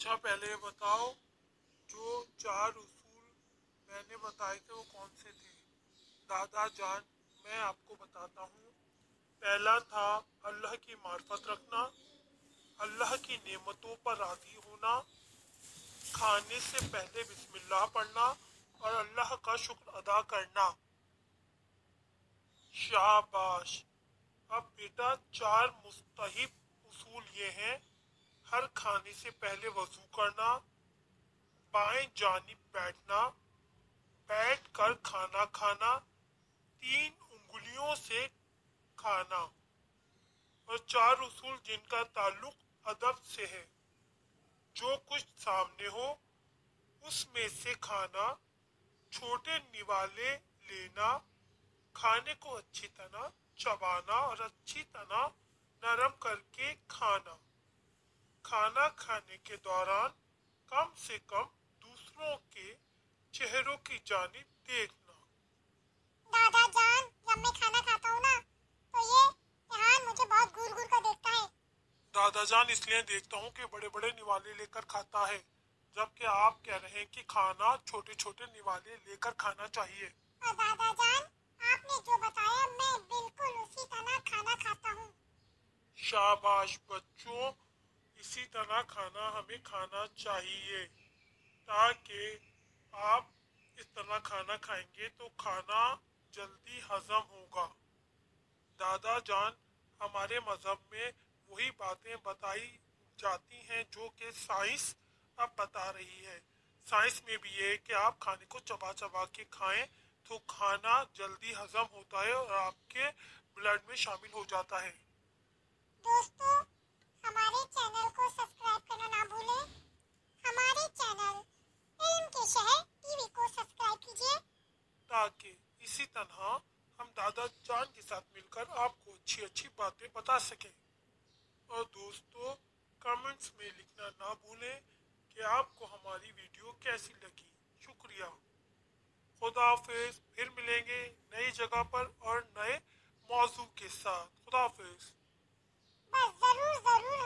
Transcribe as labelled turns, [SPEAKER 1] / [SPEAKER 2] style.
[SPEAKER 1] अच्छा, पहले ये बताओ, जो चार उसूल मैंने बताए थे वो कौन से थे? दादा जान, मैं आपको बताता हूँ। पहला था अल्लाह की मार्फत रखना, अल्लाह की नेमतों पर राजी होना, खाने से पहले बिस्मिल्लाह पढ़ना और अल्लाह का शुक्र अदा करना। शाबाश। अब बेटा, चार मुस्तहिब उसूल ये हैं: हर खाने से पहले वजू करना, बाएं जानिब बैठना, बैठ कर खाना खाना, तीन उंगलियों से खाना। और चार उसूल जिनका ताल्लुक अदब से है: जो कुछ सामने हो उसमें से खाना, छोटे निवाले लेना, खाने को अच्छी तरह चबाना और अच्छी तरह नरम करके खाना, खाना खाने के दौरान कम से कम दूसरों के चेहरों की जानिब देखना।
[SPEAKER 2] दादा जान, जब मैं खाना खाता हूँ ना तो ये रेहान मुझे बहुत घूर घूर कर देखता है।
[SPEAKER 1] दादाजान इसलिए देखता हूँ कि बड़े बड़े निवाले लेकर खाता है, जबकि आप कह रहे हैं कि खाना छोटे छोटे निवाले लेकर खाना चाहिए।
[SPEAKER 2] और दादा जान, आपने जो बताया मैं बिल्कुल उसी तरह खाना खाता हूँ।
[SPEAKER 1] शाबाश बच्चों, इसी तरह खाना हमें खाना चाहिए, ताकि आप इस तरह खाना खाएंगे तो खाना जल्दी हजम होगा। दादा जान, हमारे मजहब में वही बातें बताई जाती हैं जो कि साइंस अब बता रही है। साइंस में भी ये है कि आप खाने को चबा चबा के खाएं तो खाना जल्दी हजम होता है और आपके ब्लड में शामिल हो जाता है।
[SPEAKER 2] दोस्तों, हमारे चैनल को सब्सक्राइब करना ना भूलें। हमारे चैनल इल्म के शहर टीवी को सब्सक्राइब कीजिए।
[SPEAKER 1] ताकि इसी तरह हम दादा जान के साथ मिलकर आपको अच्छी अच्छी बातें बता सकें। और दोस्तों, कमेंट्स में लिखना ना भूलें कि आपको हमारी वीडियो कैसी लगी। शुक्रिया। खुदा हाफिज। फिर मिलेंगे नई जगह पर और नए मौजू के साथ। खुदा हाफिज।
[SPEAKER 2] बस जरूर जरूर